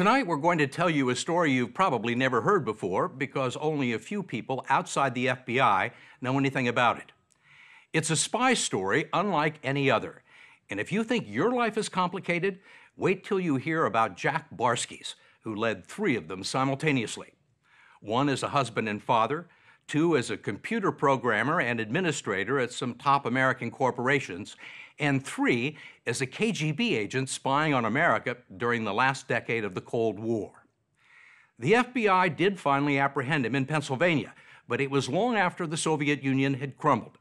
Tonight, we're going to tell you a story you've probably never heard before because only a few people outside the FBI know anything about it. It's a spy story unlike any other. And if you think your life is complicated, wait till you hear about Jack Barsky's, who led 3 of them simultaneously. 1 as a husband and father, 2 as a computer programmer and administrator at some top American corporations, and 3 as a KGB agent spying on America during the last decade of the Cold War. The FBI did finally apprehend him in Pennsylvania, but it was long after the Soviet Union had crumbled.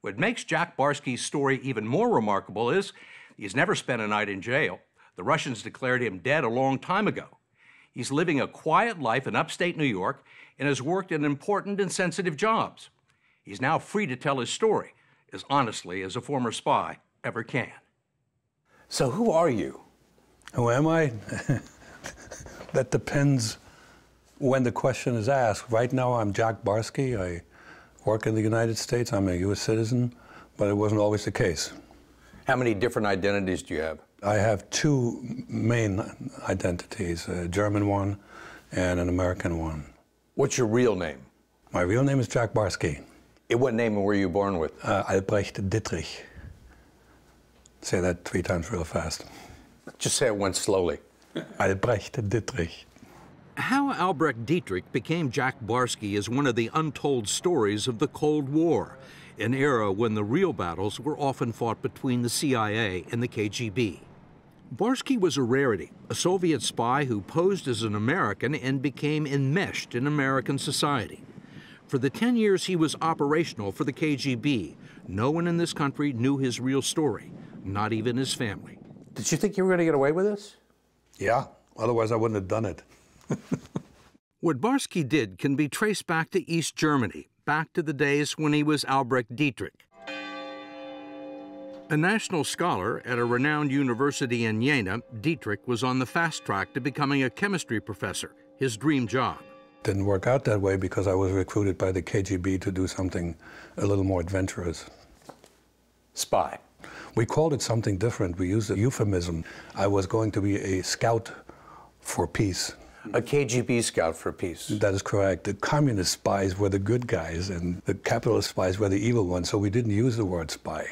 What makes Jack Barsky's story even more remarkable is he's never spent a night in jail. The Russians declared him dead a long time ago. He's living a quiet life in upstate New York and has worked in important and sensitive jobs. He's now free to tell his story as honestly as a former spy ever can. So who are you? Who am I? That depends when the question is asked. Right now, I'm Jack Barsky. I work in the United States. I'm a U.S. citizen, but it wasn't always the case. How many different identities do you have? I have 2 main identities, a German one and an American one. What's your real name? My real name is Jack Barsky. What name were you born with? Albrecht Dietrich. Say that 3 times real fast. Just say it once slowly. Albrecht Dietrich. How Albrecht Dietrich became Jack Barsky is one of the untold stories of the Cold War, an era when the real battles were often fought between the CIA and the KGB. Barsky was a rarity, a Soviet spy who posed as an American and became enmeshed in American society. For the 10 years he was operational for the KGB, no one in this country knew his real story, not even his family. Did you think you were going to get away with this? Yeah, otherwise I wouldn't have done it. What Barsky did can be traced back to East Germany, back to the days when he was Albrecht Dietrich. A national scholar at a renowned university in Jena, Dietrich was on the fast track to becoming a chemistry professor, his dream job. Didn't work out that way because I was recruited by the KGB to do something a little more adventurous. Spy. We called it something different. We used a euphemism. I was going to be a scout for peace. A KGB scout for peace. That is correct. The communist spies were the good guys and the capitalist spies were the evil ones, so we didn't use the word spy.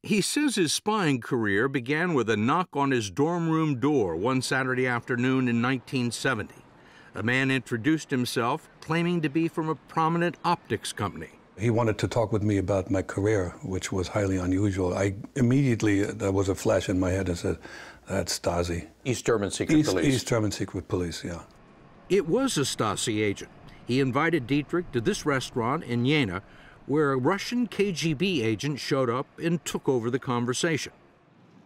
He says his spying career began with a knock on his dorm room door one Saturday afternoon in 1970. A man introduced himself, claiming to be from a prominent optics company. He wanted to talk with me about my career, which was highly unusual. There was a flash in my head and said, that's Stasi. East German Secret Police. East German Secret Police, yeah. It was a Stasi agent. He invited Dietrich to this restaurant in Jena, where a Russian KGB agent showed up and took over the conversation.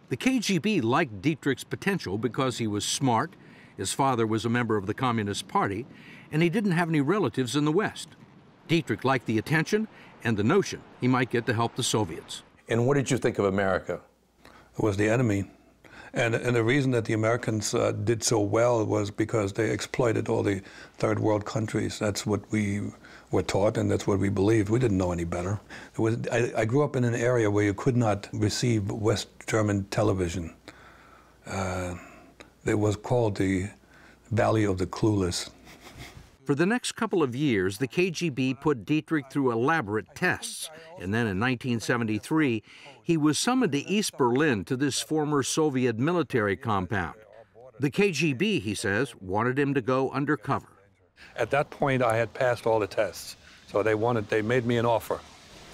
The KGB liked Dietrich's potential because he was smart, his father was a member of the Communist Party, and he didn't have any relatives in the West. Dietrich liked the attention and the notion he might get to help the Soviets. And what did you think of America? It was the enemy. And the reason that the Americans did so well was because they exploited all the third world countries. That's what we were taught, and that's what we believed. We didn't know any better. I grew up in an area where you could not receive West German television. It was called the Valley of the Clueless. For the next couple of years, the KGB put Dietrich through elaborate tests, and then in 1973, he was summoned to East Berlin to this former Soviet military compound. The KGB, he says, wanted him to go undercover. At that point, I had passed all the tests, so they made me an offer.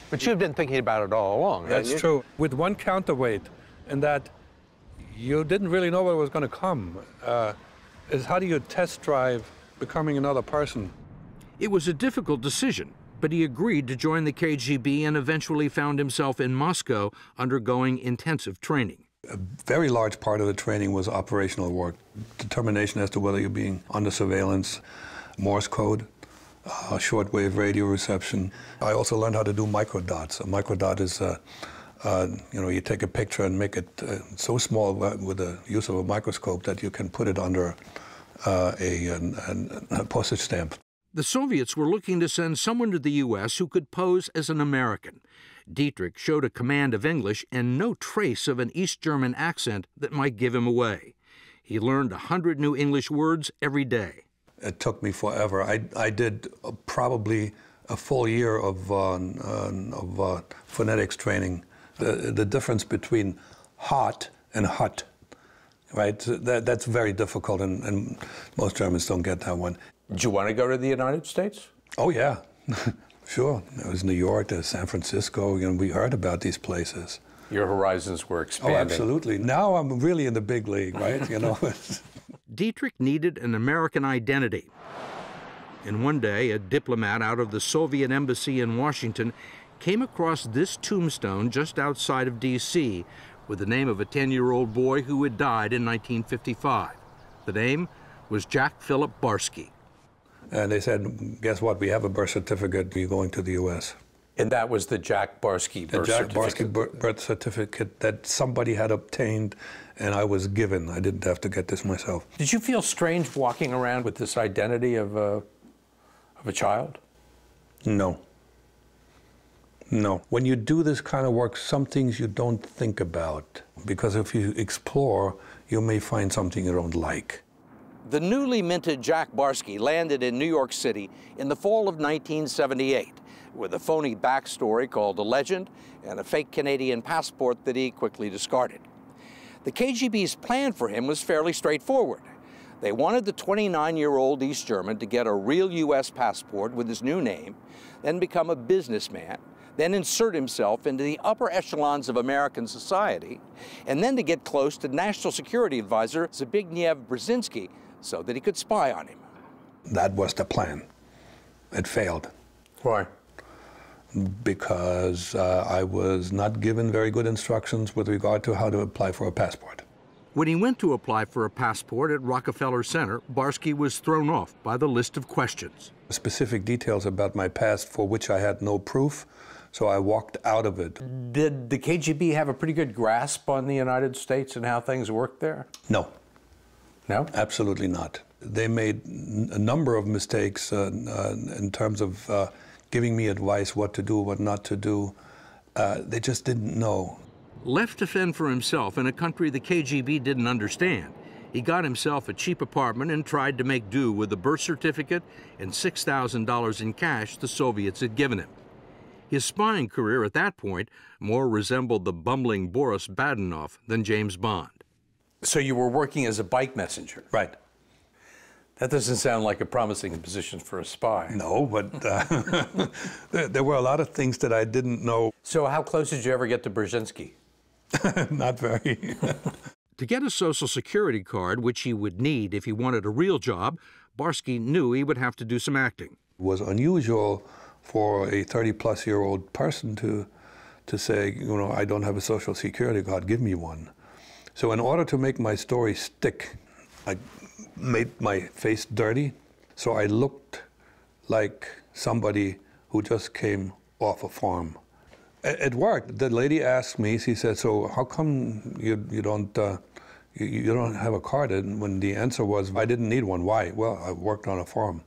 But you've been thinking about it all along, haven't you? That's true. With one counterweight, in that you didn't really know what was going to come. Is how do you test drive becoming another person? It was a difficult decision, but he agreed to join the KGB and eventually found himself in Moscow undergoing intensive training. A very large part of the training was operational work, determination as to whether you're being under surveillance, Morse code, shortwave radio reception. I also learned how to do microdots. A microdot is, you take a picture and make it so small with the use of a microscope that you can put it under a postage stamp. The Soviets were looking to send someone to the U.S. who could pose as an American. Dietrich showed a command of English and no trace of an East German accent that might give him away. He learned 100 new English words every day. It took me forever. I did probably a full year of phonetics training. The difference between hot and hut, right? That's very difficult, and most Germans don't get that one. Did you want to go to the United States? Oh, yeah. Sure. There was New York, there's San Francisco, we heard about these places. Your horizons were expanding. Oh, absolutely. Now I'm really in the big league, right? Dietrich needed an American identity. And one day, a diplomat out of the Soviet embassy in Washington came across this tombstone just outside of D.C. with the name of a 10-year-old boy who had died in 1955. The name was Jack Philip Barsky. And they said, guess what? We have a birth certificate. You're going to the U.S. And that was the Jack Barsky birth certificate? The Jack Barsky birth certificate that somebody had obtained, and I was given. I didn't have to get this myself. Did you feel strange walking around with this identity of a child? No. No. When you do this kind of work, some things you don't think about, because if you explore, you may find something you don't like. The newly minted Jack Barsky landed in New York City in the fall of 1978 with a phony backstory called a legend and a fake Canadian passport that he quickly discarded. The KGB's plan for him was fairly straightforward. They wanted the 29-year-old East German to get a real U.S. passport with his new name, then become a businessman, then insert himself into the upper echelons of American society, and then to get close to National Security Advisor Zbigniew Brzezinski so that he could spy on him. That was the plan. It failed. Why? Because I was not given very good instructions with regard to how to apply for a passport. When he went to apply for a passport at Rockefeller Center, Barsky was thrown off by the list of questions. Specific details about my past for which I had no proof, so I walked out of it. Did the KGB have a pretty good grasp on the United States and how things worked there? No. No? Absolutely not. They made a number of mistakes in terms of giving me advice what to do, what not to do. They just didn't know. Left to fend for himself in a country the KGB didn't understand, he got himself a cheap apartment and tried to make do with a birth certificate and $6,000 in cash the Soviets had given him. His spying career at that point more resembled the bumbling Boris Badenov than James Bond. So you were working as a bike messenger? Right. That doesn't sound like a promising position for a spy. No, but there were a lot of things that I didn't know. So how close did you ever get to Brzezinski? Not very. To get a Social Security card, which he would need if he wanted a real job, Barsky knew he would have to do some acting. It was unusual for a 30-plus-year-old person to say, I don't have a Social Security card, give me one. So in order to make my story stick, I made my face dirty, so I looked like somebody who just came off a farm. It worked. The lady asked me, she said, so how come you don't have a card? And when the answer was, I didn't need one. Why? Well, I worked on a farm.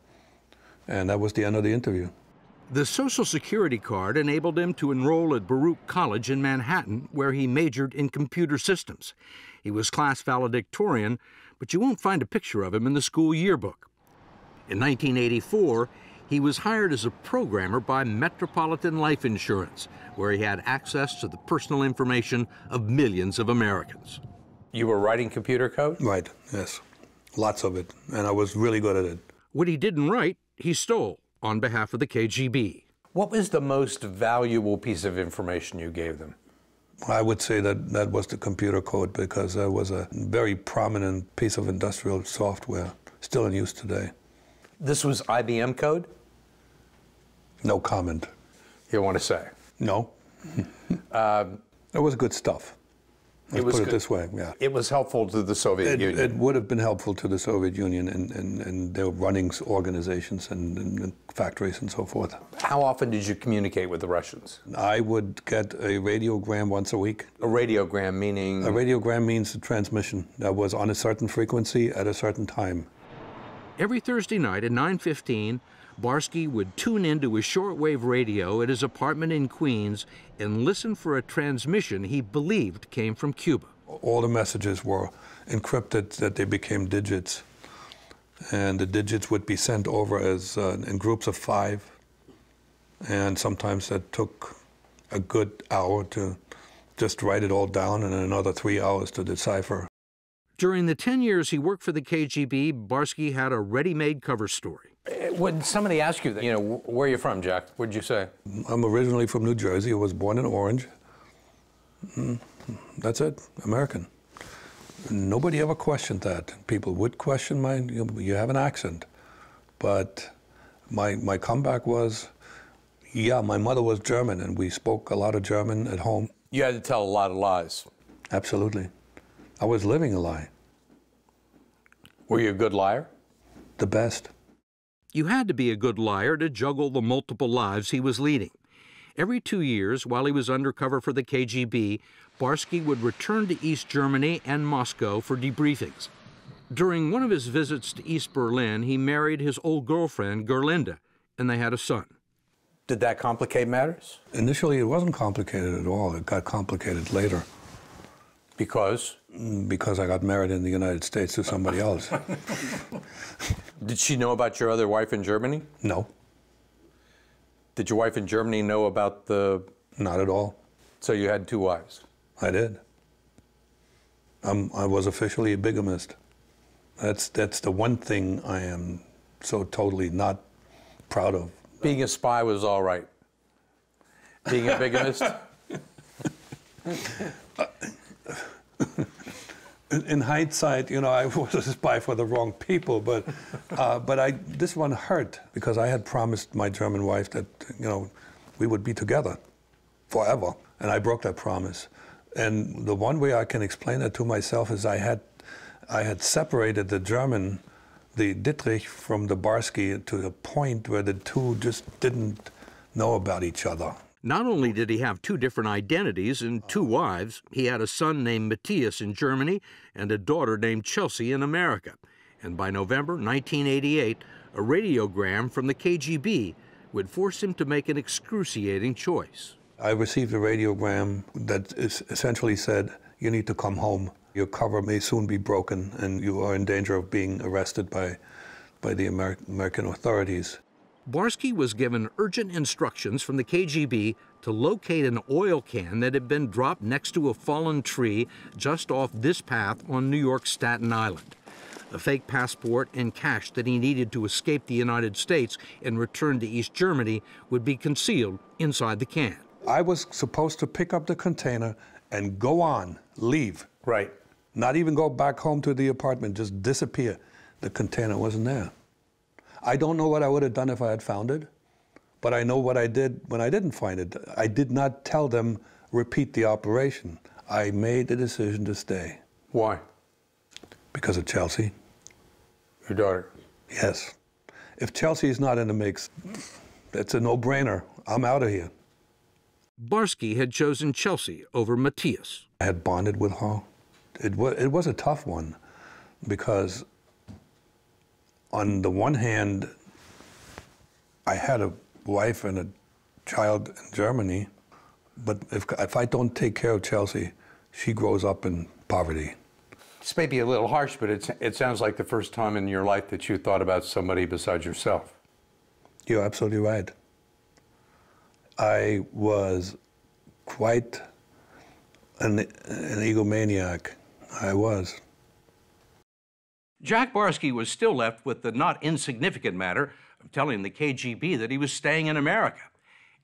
And that was the end of the interview. The Social Security card enabled him to enroll at Baruch College in Manhattan, where he majored in computer systems. He was class valedictorian, but you won't find a picture of him in the school yearbook. In 1984, he was hired as a programmer by Metropolitan Life Insurance, where he had access to the personal information of millions of Americans. You were writing computer code? Right, yes. Lots of it, and I was really good at it. What he didn't write, he stole on behalf of the KGB. What was the most valuable piece of information you gave them? I would say that was the computer code, because that was a very prominent piece of industrial software, still in use today. This was IBM code? No comment. You want to say? No. It was good stuff. Let's put it this way, yeah. It was helpful to the Soviet Union. It would have been helpful to the Soviet Union and their running organizations and factories and so forth. How often did you communicate with the Russians? I would get a radiogram once a week. A radiogram meaning? A radiogram means a transmission that was on a certain frequency at a certain time. Every Thursday night at 9:15, Barsky would tune into his shortwave radio at his apartment in Queens and listen for a transmission he believed came from Cuba. All the messages were encrypted, that they became digits. And the digits would be sent over as in groups of 5. And sometimes that took a good hour to just write it all down and another 3 hours to decipher. During the 10 years he worked for the KGB, Barsky had a ready-made cover story. When somebody asks you, where are you from, Jack? What'd you say? I'm originally from New Jersey. I was born in Orange. That's it, American. Nobody ever questioned that. People would question you have an accent. But my comeback was, yeah, my mother was German, and we spoke a lot of German at home. You had to tell a lot of lies. Absolutely. I was living a lie. Were you a good liar? The best. You had to be a good liar to juggle the multiple lives he was leading. Every 2 years, while he was undercover for the KGB, Barsky would return to East Germany and Moscow for debriefings. During one of his visits to East Berlin, he married his old girlfriend, Gerlinde, and they had a son. Did that complicate matters? Initially, it wasn't complicated at all. It got complicated later. Because? Because I got married in the United States to somebody else. Did she know about your other wife in Germany? No. Did your wife in Germany know about the... Not at all. So you had 2 wives? I did. I was officially a bigamist. That's the one thing I am so totally not proud of. Being a spy was all right. Being a bigamist? In hindsight, I was a spy for the wrong people, but this one hurt because I had promised my German wife that, we would be together forever, and I broke that promise. And the one way I can explain that to myself is I had separated the Dittrich from the Barsky to the point where the two just didn't know about each other. Not only did he have 2 different identities and 2 wives, he had a son named Matthias in Germany and a daughter named Chelsea in America. And by November 1988, a radiogram from the KGB would force him to make an excruciating choice. I received a radiogram that essentially said, you need to come home. Your cover may soon be broken and you are in danger of being arrested by the American authorities. Barsky was given urgent instructions from the KGB to locate an oil can that had been dropped next to a fallen tree just off this path on New York's Staten Island. A fake passport and cash that he needed to escape the United States and return to East Germany would be concealed inside the can. I was supposed to pick up the container and go on, leave. Right. Not even go back home to the apartment, just disappear. The container wasn't there. I don't know what I would have done if I had found it, but I know what I did when I didn't find it. I did not tell them, repeat the operation. I made the decision to stay. Why? Because of Chelsea. Your daughter? Yes. If Chelsea is not in the mix, it's a no-brainer. I'm out of here. Barsky had chosen Chelsea over Matthias. I had bonded with her. It was a tough one because on the one hand, I had a wife and a child in Germany, but if I don't take care of Chelsea, she grows up in poverty. This may be a little harsh, but it sounds like the first time in your life that you thought about somebody besides yourself. You're absolutely right. I was quite an egomaniac. I was. Jack Barsky was still left with the not insignificant matter of telling the KGB that he was staying in America.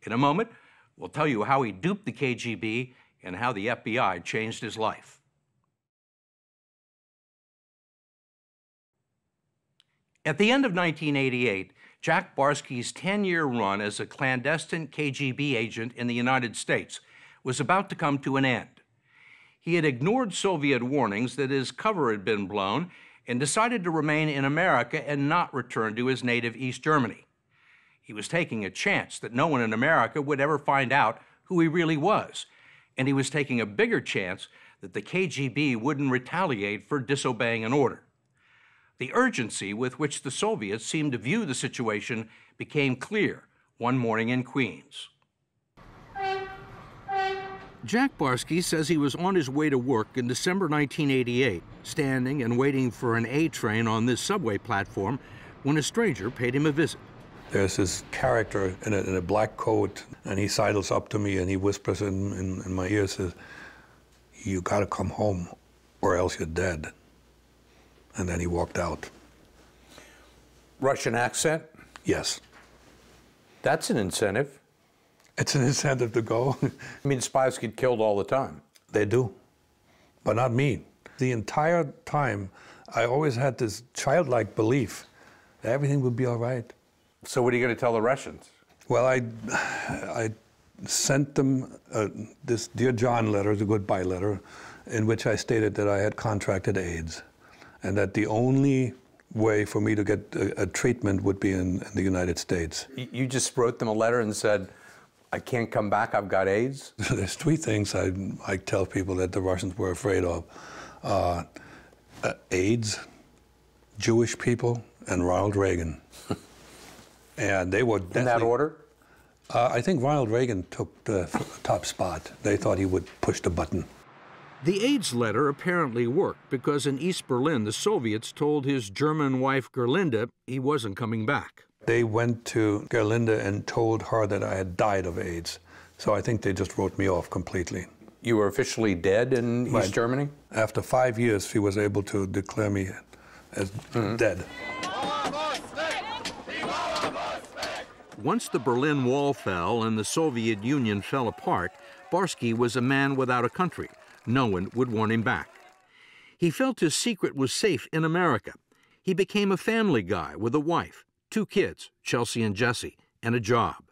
In a moment, we'll tell you how he duped the KGB and how the FBI changed his life. At the end of 1988, Jack Barsky's 10-year run as a clandestine KGB agent in the United States was about to come to an end. He had ignored Soviet warnings that his cover had been blown and decided to remain in America and not return to his native East Germany. He was taking a chance that no one in America would ever find out who he really was, and he was taking a bigger chance that the KGB wouldn't retaliate for disobeying an order. The urgency with which the Soviets seemed to view the situation became clear one morning in Queens. Jack Barsky says he was on his way to work in December 1988, standing and waiting for an A train on this subway platform when a stranger paid him a visit. There's this character in a black coat, and he sidles up to me and he whispers in my ear, says, "You gotta come home or else you're dead." And then he walked out. Russian accent? Yes. That's an incentive. It's an incentive to go. I mean, spies get killed all the time. They do, but not me. The entire time, I always had this childlike belief that everything would be all right. So what are you going to tell the Russians? Well, I sent them this Dear John letter, the goodbye letter, in which I stated that I had contracted AIDS, and that the only way for me to get a treatment would be in the United States. You just wrote them a letter and said, "I can't come back, I've got AIDS"? There's three things I tell people that the Russians were afraid of. AIDS, Jewish people, and Ronald Reagan. And they were definitely... In that order? I think Ronald Reagan took the top spot. They thought he would push the button. The AIDS letter apparently worked because in East Berlin, the Soviets told his German wife Gerlinde he wasn't coming back. They went to Gerlinde and told her that I had died of AIDS. So I think they just wrote me off completely. You were officially dead in East Germany? After 5 years, she was able to declare me as dead. Once the Berlin Wall fell and the Soviet Union fell apart, Barsky was a man without a country. No one would want him back. He felt his secret was safe in America. He became a family guy with a wife, 2 kids, Chelsea and Jesse, and a job.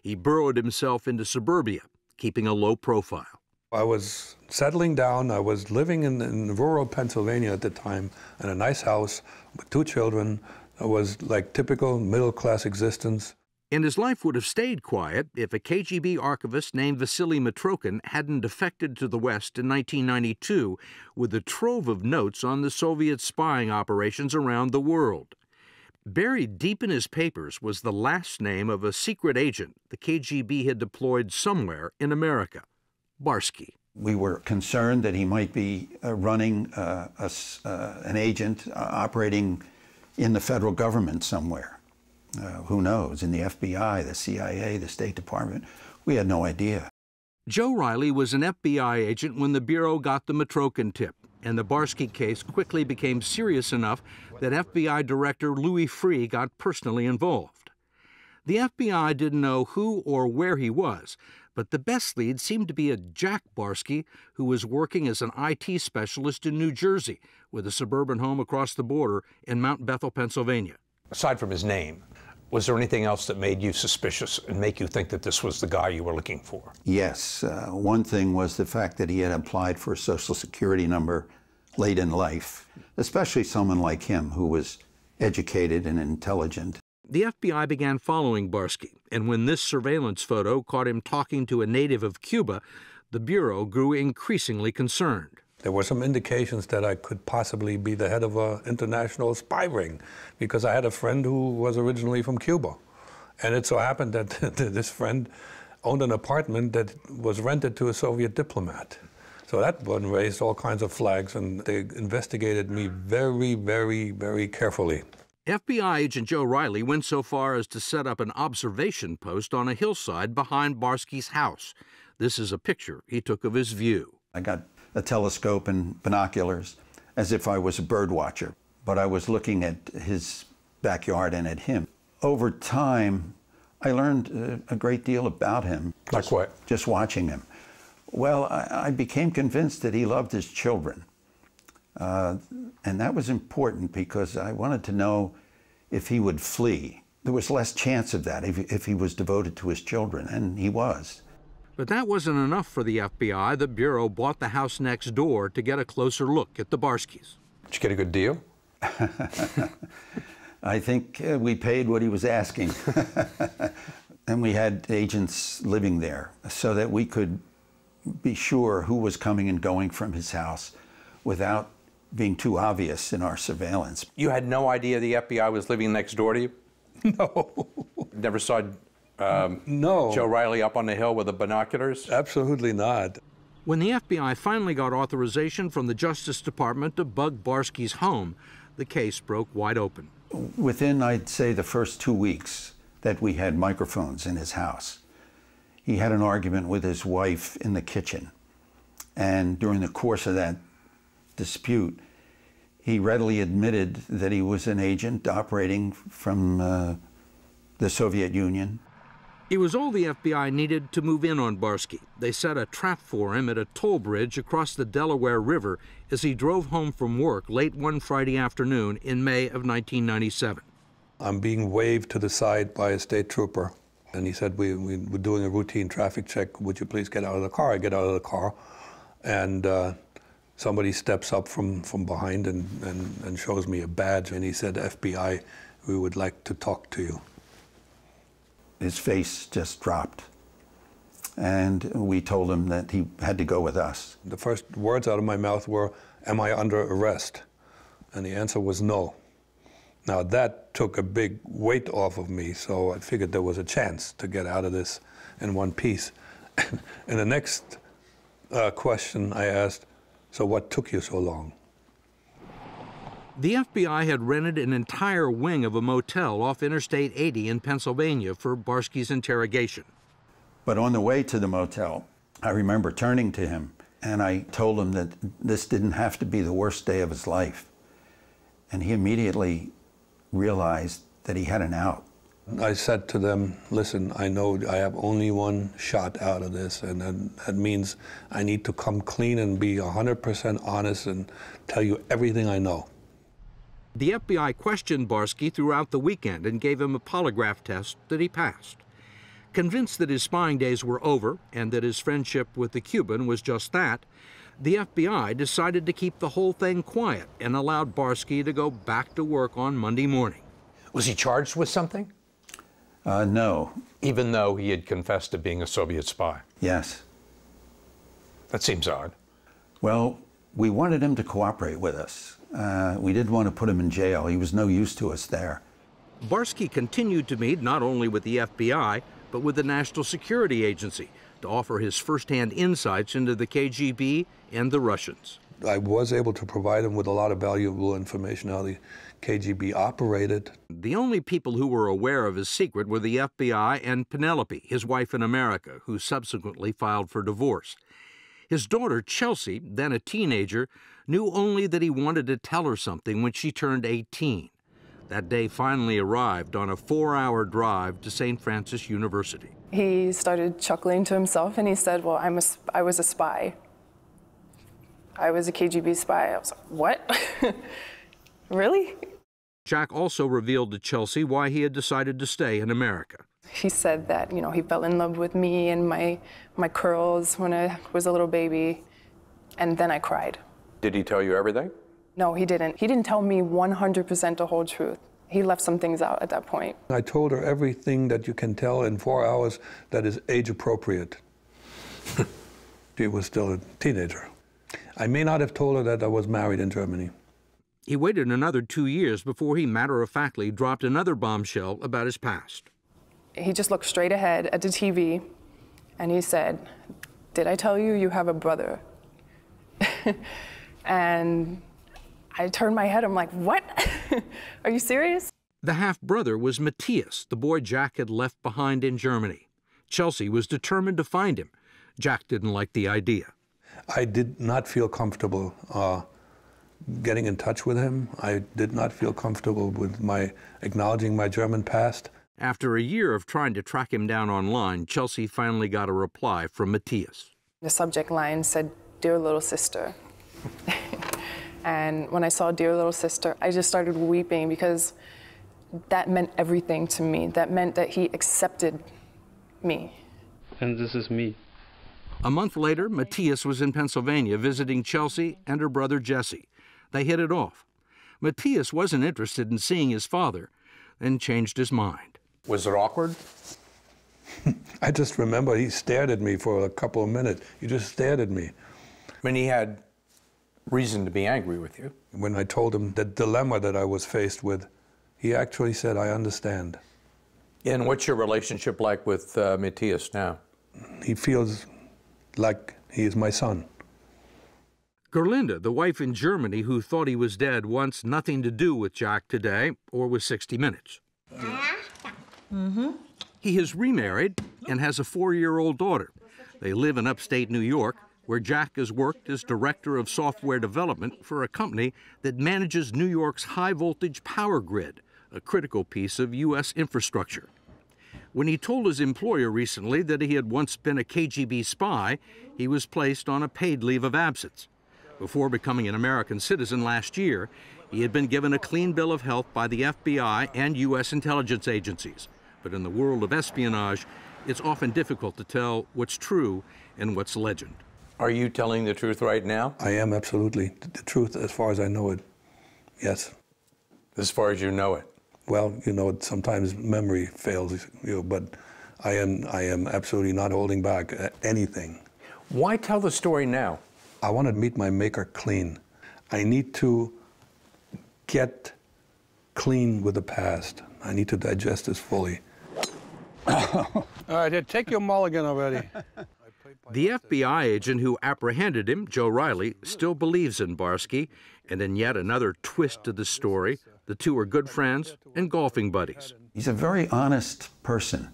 He burrowed himself into suburbia, keeping a low profile. I was settling down. I was living in rural Pennsylvania at the time in a nice house with 2 children. It was like typical middle-class existence. And his life would have stayed quiet if a KGB archivist named Vasily Mitrokhin hadn't defected to the West in 1992 with a trove of notes on the Soviet spying operations around the world. Buried deep in his papers was the last name of a secret agent the KGB had deployed somewhere in America, Barsky. We were concerned that he might be running an agent operating in the federal government somewhere. Who knows, in the FBI, the CIA, the State Department. We had no idea. Joe Riley was an FBI agent when the Bureau got the Mitrokhin tip, and the Barsky case quickly became serious enough that FBI Director Louis Freeh got personally involved. The FBI didn't know who or where he was, but the best lead seemed to be a Jack Barsky who was working as an IT specialist in New Jersey with a suburban home across the border in Mount Bethel, Pennsylvania. Aside from his name, was there anything else that made you suspicious and make you think that this was the guy you were looking for? Yes. One thing was the fact that he had applied for a Social Security number late in life, especially someone like him who was educated and intelligent. The FBI began following Barsky, and when this surveillance photo caught him talking to a native of Cuba, the Bureau grew increasingly concerned. There were some indications that I could possibly be the head of an international spy ring because I had a friend who was originally from Cuba. And it so happened that this friend owned an apartment that was rented to a Soviet diplomat. So that one raised all kinds of flags, and they investigated me very, very, very carefully. FBI agent Joe Riley went so far as to set up an observation post on a hillside behind Barsky's house. This is a picture he took of his view. I got a telescope and binoculars as if I was a bird watcher, but I was looking at his backyard and at him. Over time, I learned a great deal about him. Like what? Just watching him. Well, I became convinced that he loved his children. And that was important because I wanted to know if he would flee. There was less chance of that if he was devoted to his children, and he was. But that wasn't enough for the FBI. The Bureau bought the house next door to get a closer look at the Barskys. Did you get a good deal? I think we paid what he was asking. And we had agents living there so that we could be sure who was coming and going from his house without being too obvious in our surveillance. You had no idea the FBI was living next door to you? No. Never saw no. Joe Riley up on the hill with the binoculars? Absolutely not. When the FBI finally got authorization from the Justice Department to bug Barsky's home, the case broke wide open. Within, I'd say, the first 2 weeks that we had microphones in his house, he had an argument with his wife in the kitchen. And during the course of that dispute, he readily admitted that he was an agent operating from the Soviet Union. It was all the FBI needed to move in on Barsky. They set a trap for him at a toll bridge across the Delaware River as he drove home from work late one Friday afternoon in May of 1997. I'm being waved to the side by a state trooper, and he said, we were doing a routine traffic check. Would you please get out of the car? I get out of the car, and somebody steps up from behind and shows me a badge, and he said, FBI, we would like to talk to you. His face just dropped, and we told him that he had to go with us. The first words out of my mouth were, am I under arrest? And the answer was no. Now that took a big weight off of me, so I figured there was a chance to get out of this in one piece. And the next question I asked, so what took you so long? The FBI had rented an entire wing of a motel off Interstate 80 in Pennsylvania for Barsky's interrogation. But on the way to the motel, I remember turning to him, and I told him that this didn't have to be the worst day of his life. And he immediately realized that he had an out. I said to them, listen, I know I have only one shot out of this, and that means I need to come clean and be 100% honest and tell you everything I know. The FBI questioned Barsky throughout the weekend and gave him a polygraph test that he passed. Convinced that his spying days were over and that his friendship with the Cuban was just that, the FBI decided to keep the whole thing quiet and allowed Barsky to go back to work on Monday morning. Was he charged with something? No. Even though he had confessed to being a Soviet spy? Yes. That seems odd. Well, we wanted him to cooperate with us. We didn't want to put him in jail. He was no use to us there. Barsky continued to meet not only with the FBI, but with the National Security Agency to offer his firsthand insights into the KGB and the Russians. I was able to provide him with a lot of valuable information how the KGB operated. The only people who were aware of his secret were the FBI and Penelope, his wife in America, who subsequently filed for divorce. His daughter, Chelsea, then a teenager, knew only that he wanted to tell her something when she turned 18. That day finally arrived on a 4-hour drive to St. Francis University. He started chuckling to himself and he said, well, I was a spy. I was a KGB spy. I was like, what? Really? Jack also revealed to Chelsea why he had decided to stay in America. He said that, you know, he fell in love with me and my curls when I was a little baby, and then I cried. Did he tell you everything? No, he didn't. He didn't tell me 100% the whole truth. He left some things out at that point. I told her everything that you can tell in 4 hours that is age appropriate. She was still a teenager. I may not have told her that I was married in Germany. He waited another 2 years before he matter-of-factly dropped another bombshell about his past. He just looked straight ahead at the TV and he said, did I tell you you have a brother? And I turned my head, I'm like, what? Are you serious? The half-brother was Matthias, the boy Jack had left behind in Germany. Chelsea was determined to find him. Jack didn't like the idea. I did not feel comfortable getting in touch with him. I did not feel comfortable with acknowledging my German past. After a year of trying to track him down online, Chelsea finally got a reply from Matthias. The subject line said, "Dear little sister." And when I saw "Dear little sister," I just started weeping because that meant everything to me. That meant that he accepted me. And this is me. A month later, Matthias was in Pennsylvania visiting Chelsea and her brother Jesse. They hit it off. Matthias wasn't interested in seeing his father, then changed his mind. Was it awkward? I just remember he stared at me for a couple of minutes. He just stared at me. I mean, he had reason to be angry with you. When I told him the dilemma that I was faced with, he actually said, I understand. And what's your relationship like with Matthias now? He feels like He is my son. Gerlinda, the wife in Germany who thought he was dead, wants nothing to do with Jack today or with 60 Minutes. He has remarried and has a 4-year-old daughter. They live in upstate New York, where Jack has worked as director of software development for a company that manages New York's high-voltage power grid, a critical piece of U.S. infrastructure. When he told his employer recently that he had once been a KGB spy, he was placed on a paid leave of absence. Before becoming an American citizen last year, he had been given a clean bill of health by the FBI and U.S. intelligence agencies. But in the world of espionage, it's often difficult to tell what's true and what's legend. Are you telling the truth right now? I am absolutely the truth as far as I know it. Yes. As far as you know it? Well, you know, sometimes memory fails you, but I am absolutely not holding back anything. Why tell the story now? I want to meet my maker clean. I need to get clean with the past. I need to digest this fully. All right, take your mulligan already. The FBI agent who apprehended him, Joe Riley, still believes in Barsky, and in yet another twist to the story, the two are good friends and golfing buddies. He's a very honest person.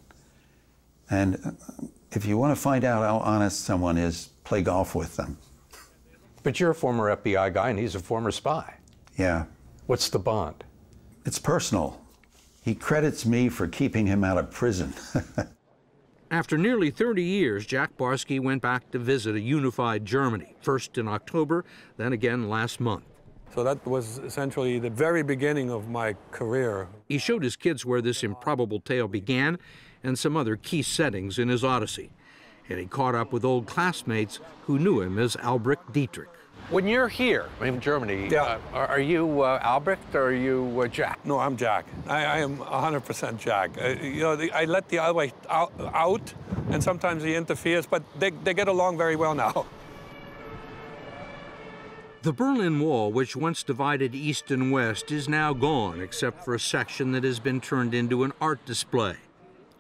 And if you want to find out how honest someone is, play golf with them. But you're a former FBI guy and he's a former spy. Yeah. What's the bond? It's personal. He credits me for keeping him out of prison. After nearly 30 years, Jack Barsky went back to visit a unified Germany, first in October, then again last month. So that was essentially the very beginning of my career. He showed his kids where this improbable tale began and some other key settings in his odyssey. And he caught up with old classmates who knew him as Albrecht Dietrich. When you're here in Germany, Yeah. Are you Albrecht or are you Jack? No, I'm Jack. I am 100% Jack. You know, I let the Albrecht out, and sometimes he interferes, but they get along very well now. The Berlin Wall, which once divided East and West, is now gone, except for a section that has been turned into an art display.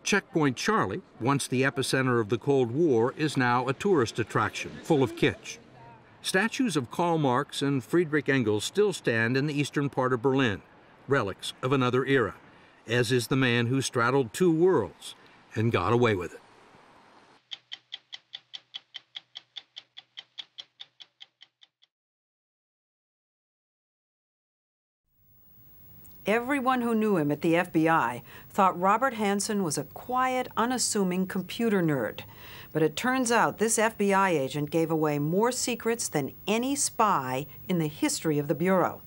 Checkpoint Charlie, once the epicenter of the Cold War, is now a tourist attraction, full of kitsch. Statues of Karl Marx and Friedrich Engels still stand in the eastern part of Berlin, relics of another era, as is the man who straddled two worlds and got away with it. Everyone who knew him at the FBI thought Robert Hanssen was a quiet, unassuming computer nerd. But it turns out this FBI agent gave away more secrets than any spy in the history of the Bureau.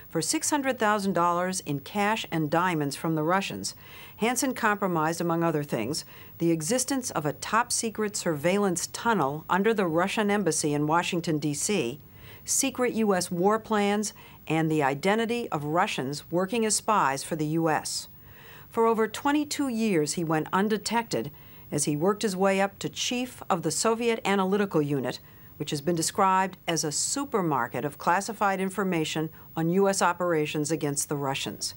For $600,000 in cash and diamonds from the Russians, Hanssen compromised, among other things, the existence of a top-secret surveillance tunnel under the Russian embassy in Washington, D.C., secret U.S. war plans, and the identity of Russians working as spies for the U.S. For over 22 years, he went undetected as he worked his way up to chief of the Soviet Analytical Unit, which has been described as a supermarket of classified information on U.S. operations against the Russians.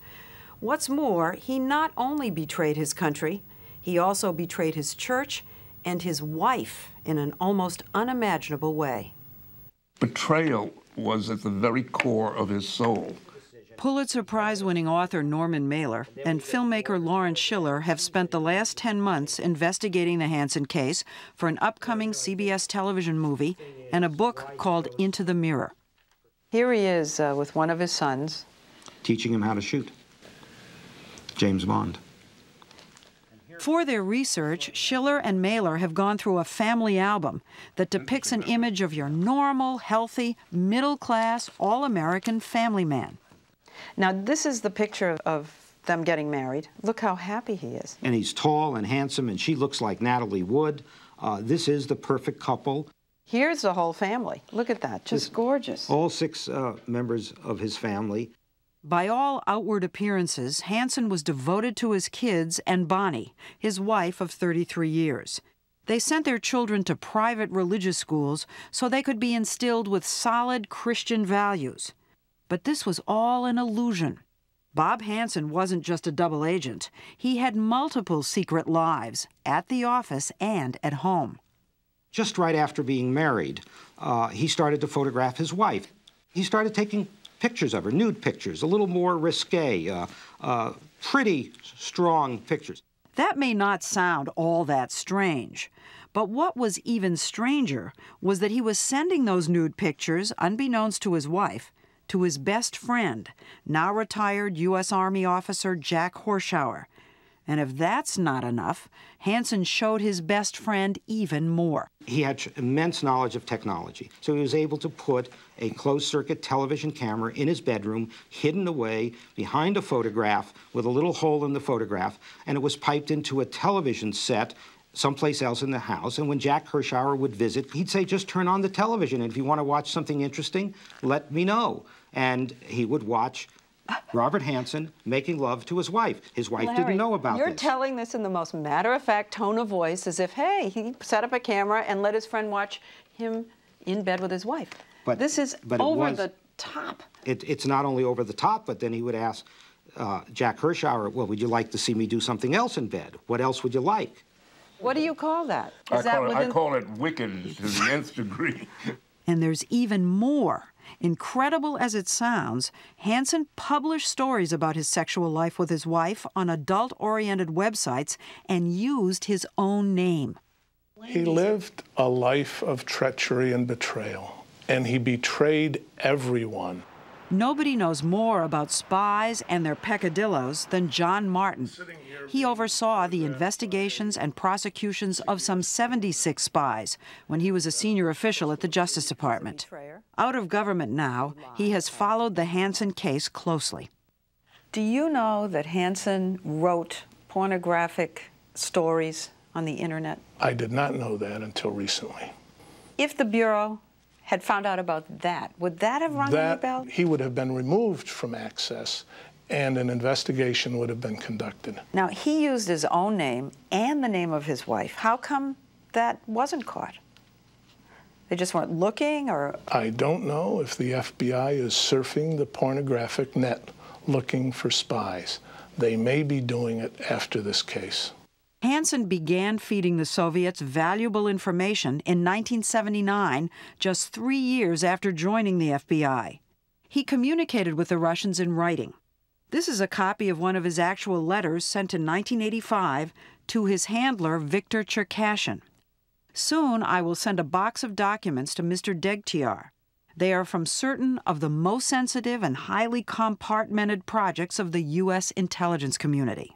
What's more, he not only betrayed his country, he also betrayed his church and his wife in an almost unimaginable way. Betrayal was at the very core of his soul. Pulitzer Prize-winning author Norman Mailer and filmmaker Lawrence Schiller have spent the last 10 months investigating the Hanssen case for an upcoming CBS television movie and a book called Into the Mirror. Here he is with one of his sons. Teaching him how to shoot. James Bond. For their research, Schiller and Mailer have gone through a family album that depicts an image of your normal, healthy, middle-class, all-American family man. Now, this is the picture of them getting married. Look how happy he is. And he's tall and handsome, and she looks like Natalie Wood. This is the perfect couple. Here's the whole family. Look at that, just gorgeous. All 6 members of his family. By all outward appearances, Hanssen was devoted to his kids and Bonnie, his wife of 33 years. They sent their children to private religious schools so they could be instilled with solid Christian values. But this was all an illusion. Bob Hanssen wasn't just a double agent. He had multiple secret lives, at the office and at home. Just right after being married, he started to photograph his wife. He started taking pictures of her, nude pictures, a little more risque, pretty strong pictures. That may not sound all that strange, but what was even stranger was that he was sending those nude pictures, unbeknownst to his wife, to his best friend, now retired U.S. Army officer Jack Barsky. And if that's not enough, Hanssen showed his best friend even more. He had immense knowledge of technology, so he was able to put a closed-circuit television camera in his bedroom, hidden away behind a photograph with a little hole in the photograph, and it was piped into a television set someplace else in the house. And when Jack Barsky would visit, he'd say, just turn on the television, and if you want to watch something interesting, let me know. And he would watch Robert Hanssen making love to his wife. His wife didn't know about you're this. telling this in the most matter-of-fact tone of voice, as if, hey, he set up a camera and let his friend watch him in bed with his wife. But this is over the top. It's not only over the top, but then he would ask Jack Barsky, well, would you like to see me do something else in bed? What else would you like? What do you call that? I call it wicked to the nth degree. And there's even more. Incredible as it sounds, Hanssen published stories about his sexual life with his wife on adult-oriented websites and used his own name. He lived a life of treachery and betrayal, and he betrayed everyone. Nobody knows more about spies and their peccadillos than John Martin. He oversaw the investigations and prosecutions of some 76 spies when he was a senior official at the Justice Department. Out of government now, he has followed the Hanssen case closely. Do you know that Hanssen wrote pornographic stories on the internet? I did not know that until recently. If the Bureau had found out about that, would that have rung any bell? He would have been removed from access, and an investigation would have been conducted. Now, he used his own name and the name of his wife. How come that wasn't caught? They just weren't looking, or? I don't know if the FBI is surfing the pornographic net looking for spies. They may be doing it after this case. Hanssen began feeding the Soviets valuable information in 1979, just 3 years after joining the FBI. He communicated with the Russians in writing. This is a copy of one of his actual letters sent in 1985 to his handler, Viktor Cherkashin. Soon I will send a box of documents to Mr. Degtiar. They are from certain of the most sensitive and highly compartmented projects of the U.S. intelligence community.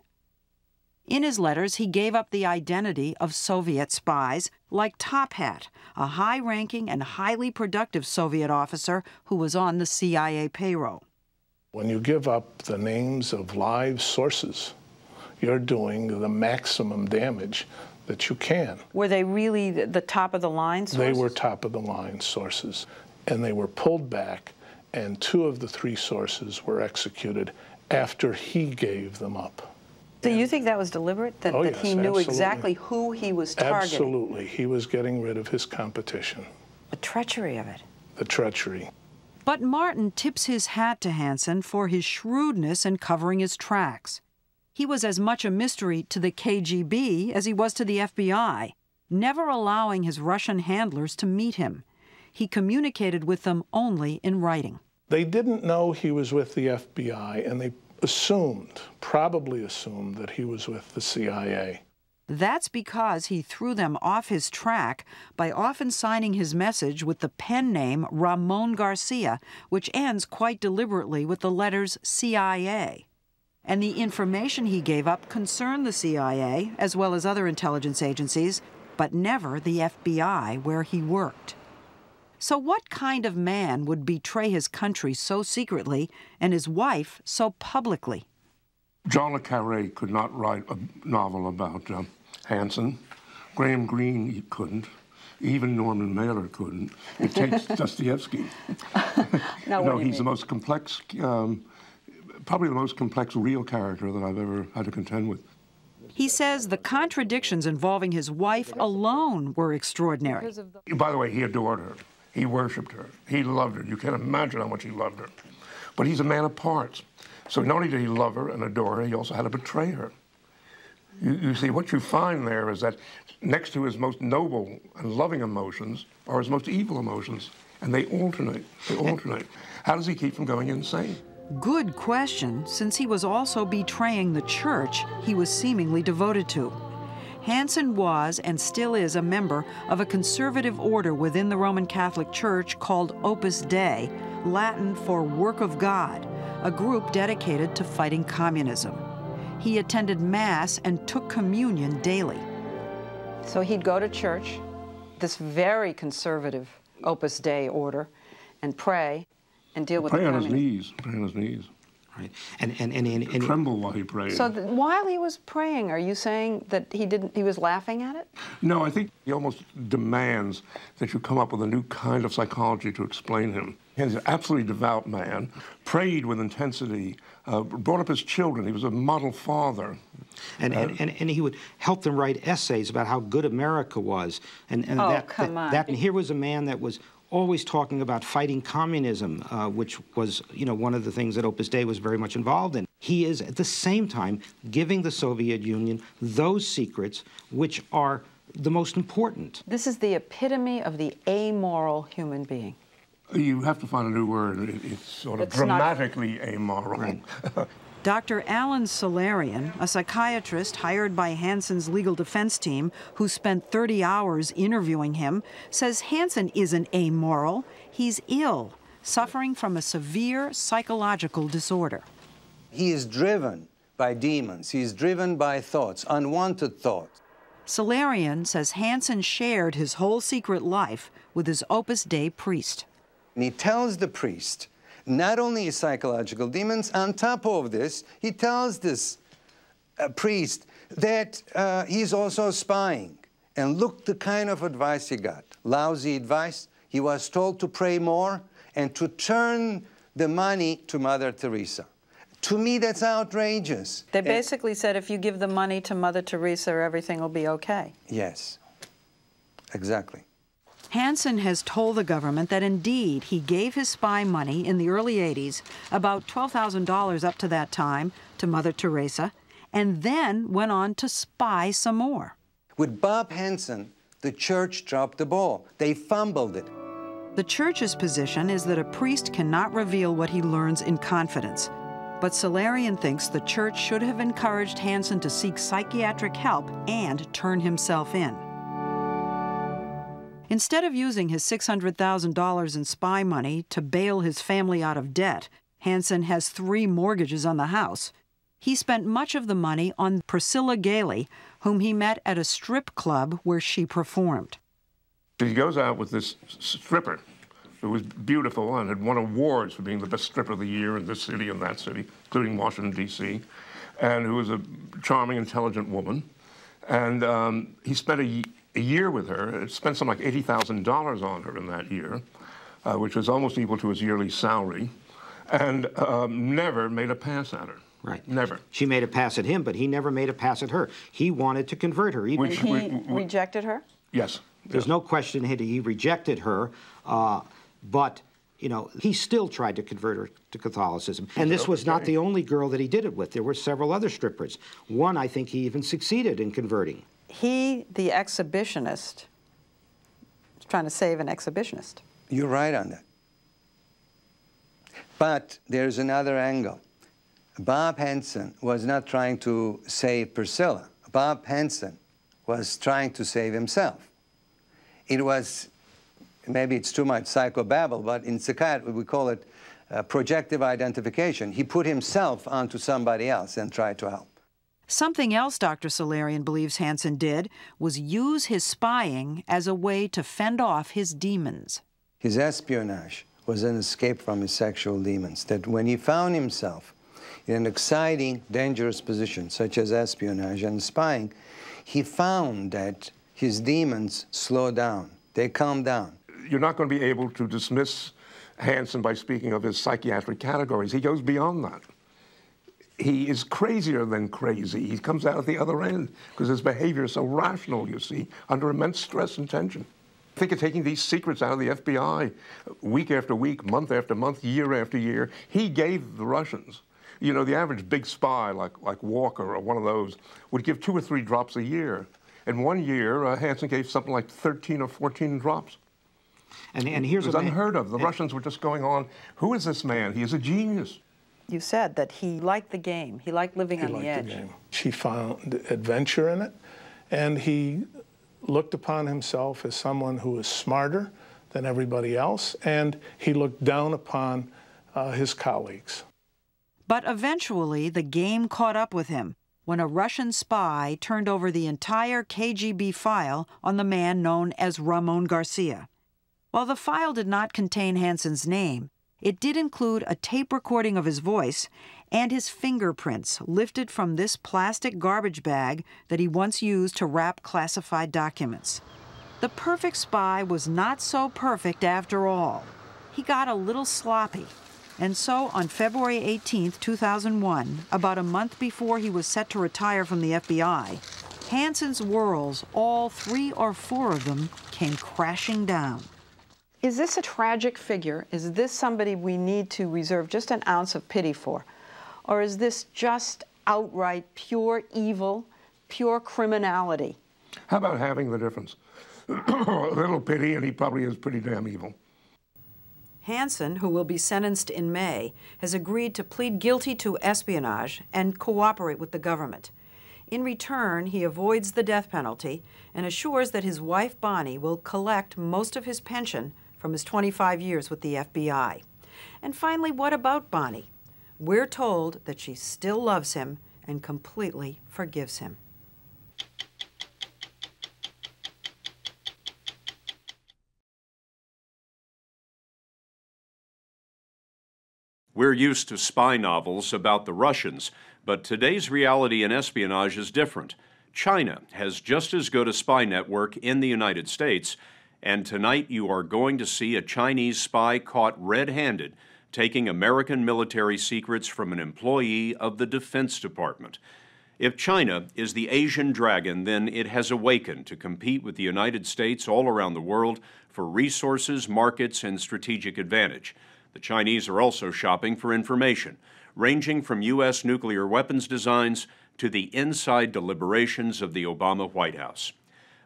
In his letters, he gave up the identity of Soviet spies, like Top Hat, a high-ranking and highly productive Soviet officer who was on the CIA payroll. When you give up the names of live sources, you're doing the maximum damage that you can. Were they really the top-of-the-line sources? They were top-of-the-line sources, and they were pulled back, and 2 of the 3 sources were executed after he gave them up. So you think that was deliberate? That, yes, that he knew absolutely. exactly who he was targeting? Absolutely. He was getting rid of his competition. The treachery of it. The treachery. But Martin tips his hat to Hanssen for his shrewdness in covering his tracks. He was as much a mystery to the KGB as he was to the FBI, never allowing his Russian handlers to meet him. He communicated with them only in writing. They didn't know he was with the FBI, and they probably assumed that he was with the CIA. That's because he threw them off his track by often signing his message with the pen name Ramon Garcia, which ends quite deliberately with the letters CIA. And the information he gave up concerned the CIA, as well as other intelligence agencies, but never the FBI, where he worked. So what kind of man would betray his country so secretly and his wife so publicly? John le Carré could not write a novel about Hanssen. Graham Greene couldn't. Even Norman Mailer couldn't. It takes Dostoevsky. No, he's the most complex, probably the most complex real character that I've ever had to contend with. He says the contradictions involving his wife alone were extraordinary. By the way, he adored her. He worshipped her. He loved her. You can't imagine how much he loved her. But he's a man of parts. So not only did he love her and adore her, he also had to betray her. You see, what you find there is that next to his most noble and loving emotions are his most evil emotions, and they alternate. They alternate. How does he keep from going insane? Good question, since he was also betraying the church he was seemingly devoted to. Hanssen was and still is a member of a conservative order within the Roman Catholic Church called Opus Dei, Latin for Work of God, a group dedicated to fighting communism. He attended Mass and took communion daily. So he'd go to church, this very conservative Opus Dei order, and pray and deal with the communists. Pray on his knees. Right. And tremble while he prays. So while he was praying, are you saying that he was laughing at it? No, I think he almost demands that you come up with a new kind of psychology to explain him. He's an absolutely devout man, prayed with intensity, brought up his children. He was a model father. And he would help them write essays about how good America was. And here was a man that was always talking about fighting communism, which was, one of the things that Opus Dei was very much involved in. He is, at the same time, giving the Soviet Union those secrets which are the most important. This is the epitome of the amoral human being. You have to find a new word. It's sort of dramatically amoral. Right. Dr. Alan Solarian, a psychiatrist hired by Hanssen's legal defense team, who spent 30 hours interviewing him, says Hanssen isn't amoral. He's ill, suffering from a severe psychological disorder. He is driven by demons. He's driven by thoughts, unwanted thoughts. Solarian says Hanssen shared his whole secret life with his Opus Dei priest. And he tells the priest not only his psychological demons, on top of this, he tells this priest that he's also spying. And look the kind of advice he got. Lousy advice. He was told to pray more and to turn the money to Mother Teresa. To me, that's outrageous. They basically said if you give the money to Mother Teresa, everything will be okay. Yes, exactly. Hanssen has told the government that indeed he gave his spy money in the early 80s, about $12,000 up to that time, to Mother Teresa, and then went on to spy some more. With Bob Hanssen, the church dropped the ball. They fumbled it. The church's position is that a priest cannot reveal what he learns in confidence. But Solarian thinks the church should have encouraged Hanssen to seek psychiatric help and turn himself in. Instead of using his $600,000 in spy money to bail his family out of debt, Hanssen has 3 mortgages on the house. He spent much of the money on Priscilla Gailey, whom he met at a strip club where she performed. He goes out with this stripper who was beautiful and had won awards for being the best stripper of the year in this city and that city, including Washington, D.C., and who was a charming, intelligent woman. And he spent a year with her, spent something like $80,000 on her in that year, which was almost equal to his yearly salary, and never made a pass at her. Right. Never. She made a pass at him, but he never made a pass at her. He wanted to convert her. And he rejected her? Yes. There's no question he rejected her, but he still tried to convert her to Catholicism. And this was not the only girl that he did it with. There were several other strippers. One, I think he even succeeded in converting. He, the exhibitionist, was trying to save an exhibitionist. You're right on that. But there's another angle. Bob Hanssen was not trying to save Priscilla. Bob Hanssen was trying to save himself. It was, maybe it's too much psychobabble, but in psychiatry we call it projective identification. He put himself onto somebody else and tried to help. Something else Dr. Solarian believes Hanssen did was use his spying as a way to fend off his demons. His espionage was an escape from his sexual demons, that when he found himself in an exciting, dangerous position, such as espionage and spying, he found that his demons slow down, they calm down. You're not going to be able to dismiss Hanssen by speaking of his psychiatric categories. He goes beyond that. He is crazier than crazy. He comes out at the other end because his behavior is so rational, you see, under immense stress and tension. Think of taking these secrets out of the FBI week after week, month after month, year after year. He gave the Russians You know, the average big spy, like Walker or one of those, would give 2 or 3 drops a year. And one year, Hanssen gave something like 13 or 14 drops. And here's it was unheard of. The Russians were just going on, who is this man? He is a genius. You said that he liked the game. He liked living on the edge. He found adventure in it, and he looked upon himself as someone who was smarter than everybody else, and he looked down upon his colleagues. But eventually, the game caught up with him when a Russian spy turned over the entire KGB file on the man known as Ramon Garcia. While the file did not contain Hanssen's name, it did include a tape recording of his voice and his fingerprints lifted from this plastic garbage bag that he once used to wrap classified documents. The perfect spy was not so perfect after all. He got a little sloppy. And so on February 18, 2001, about a month before he was set to retire from the FBI, Hanssen's worlds, all 3 or 4 of them, came crashing down. Is this a tragic figure? Is this somebody we need to reserve just an ounce of pity for? Or is this just outright pure evil, pure criminality? How about having the difference? A little pity, and he probably is pretty damn evil. Hanssen, who will be sentenced in May, has agreed to plead guilty to espionage and cooperate with the government. In return, he avoids the death penalty and assures that his wife, Bonnie, will collect most of his pension from his 25 years with the FBI. And finally, what about Bonnie? We're told that she still loves him and completely forgives him. We're used to spy novels about the Russians, but today's reality in espionage is different. China has just as good a spy network in the United States, and tonight you are going to see a Chinese spy caught red-handed taking American military secrets from an employee of the Defense Department. If China is the Asian dragon, then it has awakened to compete with the United States all around the world for resources, markets, and strategic advantage. The Chinese are also shopping for information, ranging from U.S. nuclear weapons designs to the inside deliberations of the Obama White House.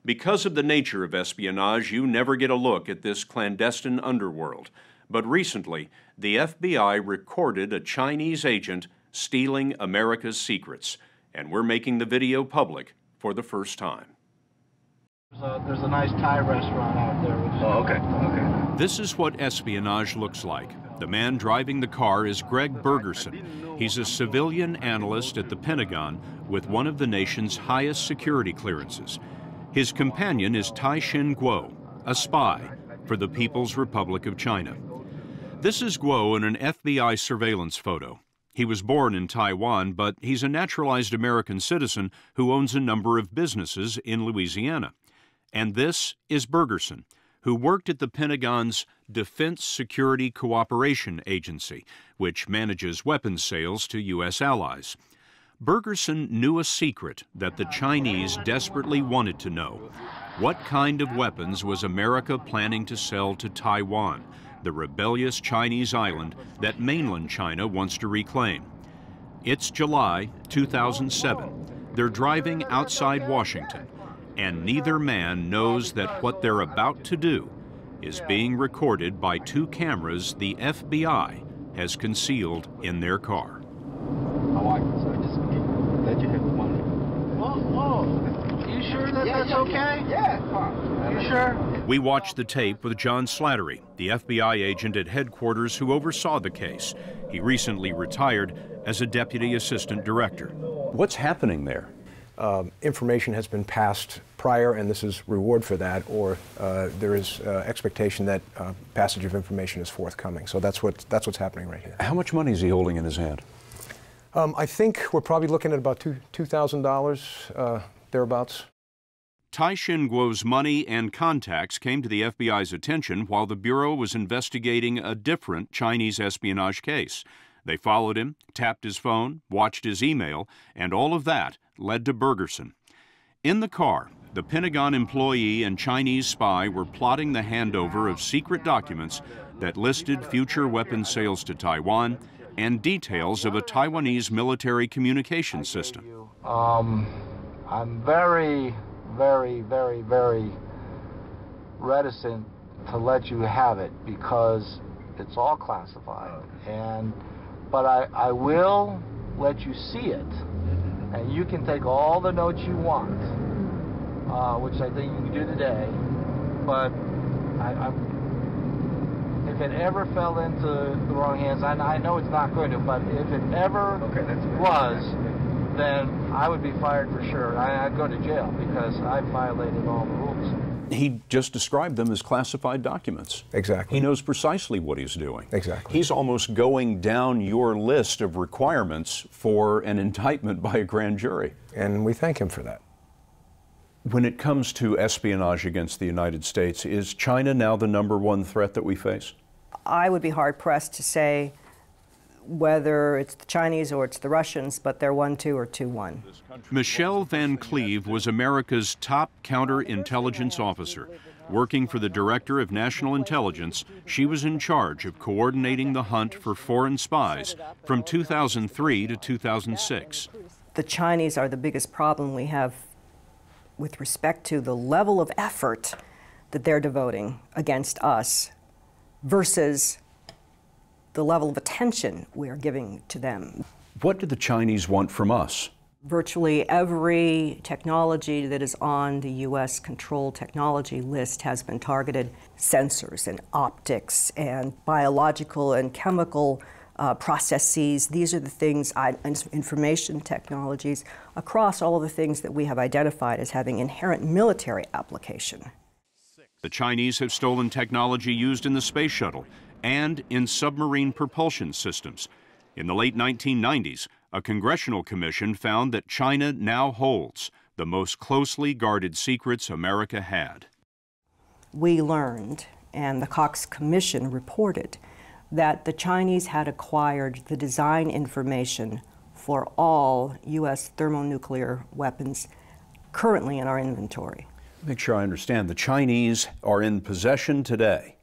Because of the nature of espionage, you never get a look at this clandestine underworld. But recently, the FBI recorded a Chinese agent stealing America's secrets, and we're making the video public for the first time. There's a nice Thai restaurant out there. Oh, okay. This is what espionage looks like. The man driving the car is Greg Bergerson. He's a civilian analyst at the Pentagon with one of the nation's highest security clearances. His companion is Tai-Shin Kuo, a spy for the People's Republic of China. This is Kuo in an FBI surveillance photo. He was born in Taiwan, but he's a naturalized American citizen who owns a number of businesses in Louisiana. And this is Bergerson, who worked at the Pentagon's Defense Security Cooperation Agency, which manages weapons sales to U.S. allies. Bergerson knew a secret that the Chinese desperately wanted to know. What kind of weapons was America planning to sell to Taiwan, the rebellious Chinese island that mainland China wants to reclaim? It's July 2007. They're driving outside Washington, and neither man knows that what they're about to do is being recorded by 2 cameras the FBI has concealed in their car. I like this. I just let you hit the money. Whoa. You sure that that's okay? Yeah. You sure? We watched the tape with John Slattery, the FBI agent at headquarters who oversaw the case. He recently retired as a deputy assistant director. What's happening there? Information has been passed prior, and this is reward for that, or there is expectation that passage of information is forthcoming. So that's what's happening right here. How much money is he holding in his hand? I think we're probably looking at about $2,000, thereabouts. Tai-Shin Kuo's money and contacts came to the FBI's attention while the Bureau was investigating a different Chinese espionage case. They followed him, tapped his phone, watched his email, and all of that led to Bergerson. In the car, the Pentagon employee and Chinese spy were plotting the handover of secret documents that listed future weapons sales to Taiwan and details of a Taiwanese military communication system. I'm very, very, very, very reticent to let you have it because it's all classified. But I will let you see it, and you can take all the notes you want, which I think you can do today. But if it ever fell into the wrong hands, I know it's not going to, but if it ever was, then I would be fired for sure. I'd go to jail because I violated all the rules. He just described them as classified documents. Exactly. He knows precisely what he's doing. Exactly. He's almost going down your list of requirements for an indictment by a grand jury. And we thank him for that. When it comes to espionage against the United States, is China now the #1 threat that we face? I would be hard-pressed to say whether it's the Chinese or it's the Russians, but they're 1-2 or 2-1. Michelle Van Cleve was America's top counterintelligence officer. Working for the Director of National Intelligence, she was in charge of coordinating the hunt for foreign spies from 2003 to 2006. The Chinese are the biggest problem we have with respect to the level of effort that they're devoting against us versus the level of attention we are giving to them. What do the Chinese want from us? Virtually every technology that is on the U.S. controlled technology list has been targeted. Sensors and optics and biological and chemical processes. These are the things, information technologies, across all of the things that we have identified as having inherent military application. The Chinese have stolen technology used in the space shuttle and in submarine propulsion systems. In the late 1990s, a congressional commission found that China now holds the most closely guarded secrets America had. We learned, and the Cox Commission reported, that the Chinese had acquired the design information for all U.S. thermonuclear weapons currently in our inventory. Make sure I understand. The Chinese are in possession today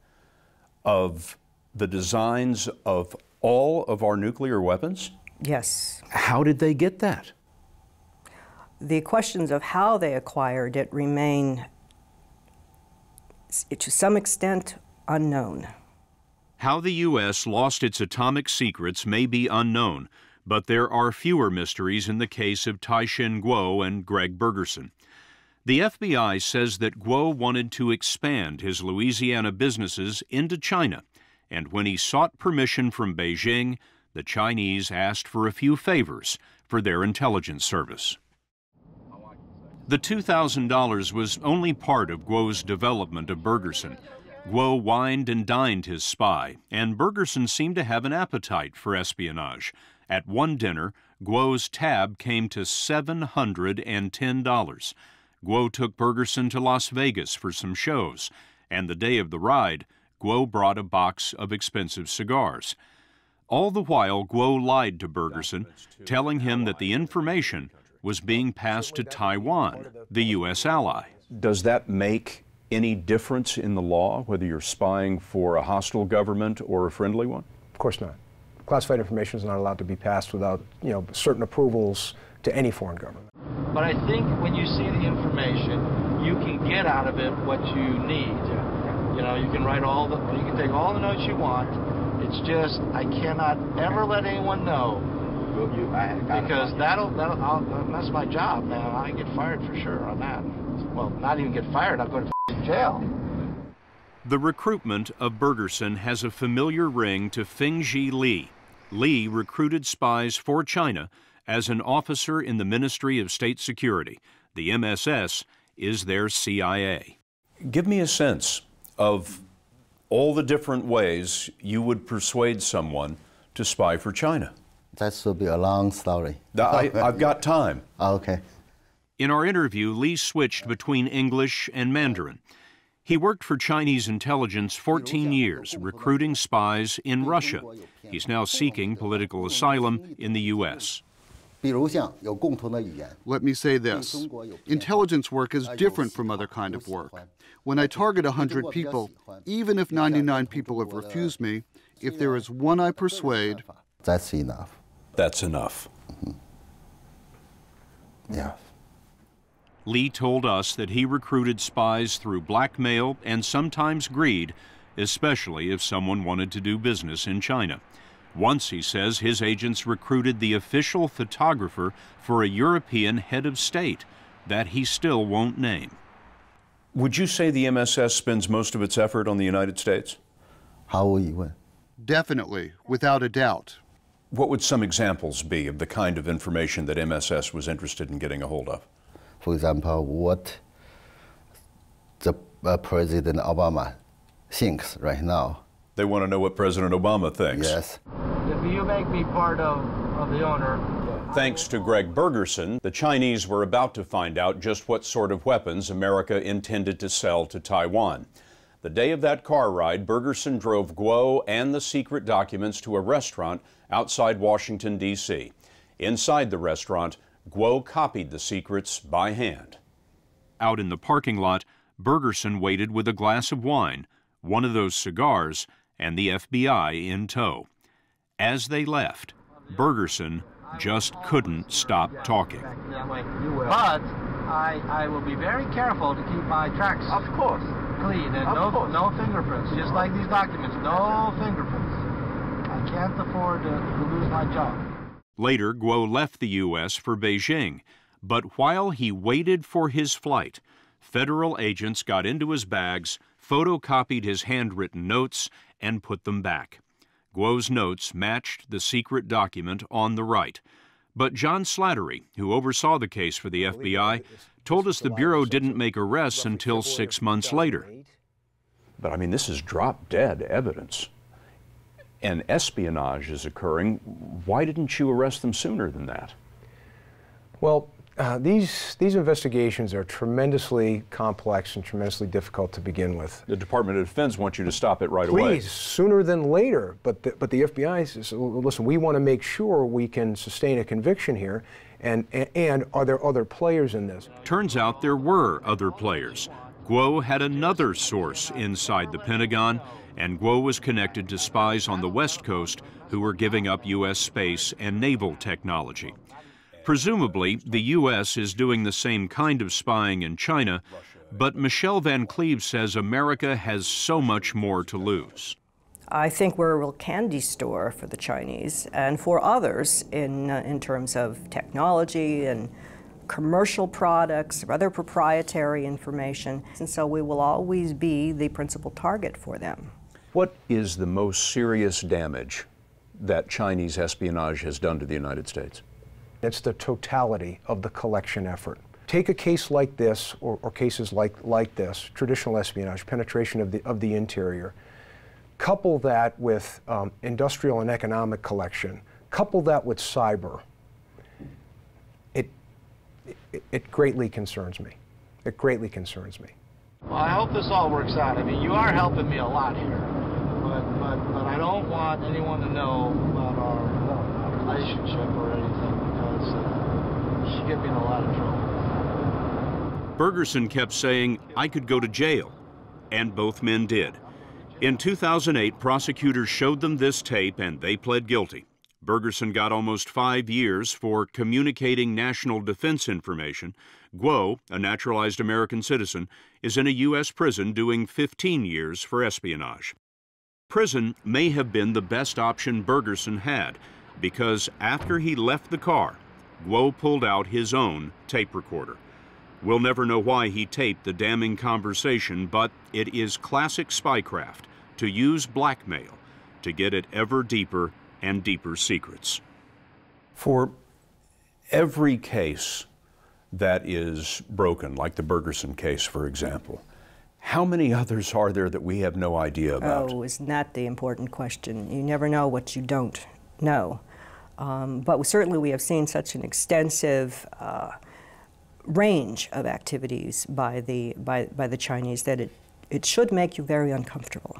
of the designs of all of our nuclear weapons? Yes. How did they get that? The questions of how they acquired it remain, to some extent, unknown. How the U.S. lost its atomic secrets may be unknown, but there are fewer mysteries in the case of Tai-Shin Kuo and Greg Bergerson. The FBI says that Kuo wanted to expand his Louisiana businesses into China, and when he sought permission from Beijing, the Chinese asked for a few favors for their intelligence service. The $2,000 was only part of Kuo's development of Bergerson. Kuo wined and dined his spy, and Bergerson seemed to have an appetite for espionage. At one dinner, Kuo's tab came to $710. Kuo took Bergerson to Las Vegas for some shows, and the day of the ride, Kuo brought a box of expensive cigars. All the while, Kuo lied to Bergerson, telling him that the information was being passed to Taiwan, the U.S. ally. Does that make any difference in the law, whether you're spying for a hostile government or a friendly one? Of course not. Classified information is not allowed to be passed without, certain approvals to any foreign government. But I think when you see the information, you can get out of it what you need. You can you can take all the notes you want. It's just I cannot ever let anyone know because that's my job, man. I get fired for sure on that. Well, not even get fired. I'll go to jail. The recruitment of Bergerson has a familiar ring to Fengji Li. Li recruited spies for China as an officer in the Ministry of State Security. The MSS is their CIA. Give me a sense of all the different ways you would persuade someone to spy for China. That should be a long story. I've got time. Okay. In our interview, Li switched between English and Mandarin. He worked for Chinese intelligence 14 years, recruiting spies in Russia. He's now seeking political asylum in the U.S. Let me say this. Intelligence work is different from other kind of work. When I target 100 people, even if 99 people have refused me, if there is one I persuade, That's enough. That's enough. Yeah. Lee told us that he recruited spies through blackmail and sometimes greed, especially if someone wanted to do business in China. Once, he says, his agents recruited the official photographer for a European head of state that he still won't name. Would you say the MSS spends most of its effort on the United States? Definitely, without a doubt. What would some examples be of the kind of information that MSS was interested in getting a hold of? For example, what the President Obama thinks right now. They want to know what President Obama thinks. Yes. If you make me part of the owner. Thanks to Greg Bergerson, the Chinese were about to find out just what sort of weapons America intended to sell to Taiwan. The day of that car ride, Bergerson drove Guo and the secret documents to a restaurant outside Washington, D.C. Inside the restaurant, Guo copied the secrets by hand. Out in the parking lot, Bergerson waited with a glass of wine, one of those cigars, and the FBI in tow. As they left, Bergerson just couldn't stop talking. But I will be very careful to keep my tracks clean and no fingerprints, just like these documents, no fingerprints. I can't afford to lose my job. Later, Guo left the U.S. for Beijing, but while he waited for his flight, federal agents got into his bags, photocopied his handwritten notes, and put them back. Guo's notes matched the secret document on the right. But John Slattery, who oversaw the case for the FBI, told us the Bureau didn't make arrests until 6 months later. But I mean, this is drop-dead evidence. And espionage is occurring. Why didn't you arrest them sooner than that? Well, these investigations are tremendously complex and tremendously difficult to begin with. The Department of Defense wants you to stop it right away. Please, sooner than later. But the FBI says, listen, we want to make sure we can sustain a conviction here, and are there other players in this? Turns out there were other players. Guo had another source inside the Pentagon, and Guo was connected to spies on the West Coast who were giving up U.S. space and naval technology. Presumably, the U.S. is doing the same kind of spying in China, but Michelle Van Cleve says America has so much more to lose. I think we're a real candy store for the Chinese and for others in terms of technology and commercial products, rather proprietary information, and so we will always be the principal target for them. What is the most serious damage that Chinese espionage has done to the United States? It's the totality of the collection effort. Take a case like this, or cases like this, traditional espionage, penetration of the interior, couple that with industrial and economic collection, couple that with cyber. It greatly concerns me. It greatly concerns me. Well, I hope this all works out. I mean, you are helping me a lot here, but I don't want anyone to know about our relationship or anything, because she get me in a lot of trouble. Bergerson kept saying, I could go to jail, and both men did. In 2008, prosecutors showed them this tape, and they pled guilty. Bergerson got almost 5 years for communicating national defense information. Guo, a naturalized American citizen, is in a U.S. prison doing 15 years for espionage. Prison may have been the best option Bergerson had, because after he left the car, Guo pulled out his own tape recorder. We'll never know why he taped the damning conversation, but it is classic spycraft to use blackmail to get at ever deeper and deeper secrets. For every case that is broken, like the Bergerson case, for example, how many others are there that we have no idea about? Oh, isn't that the important question? You never know what you don't know. But certainly we have seen such an extensive range of activities by the Chinese that it should make you very uncomfortable.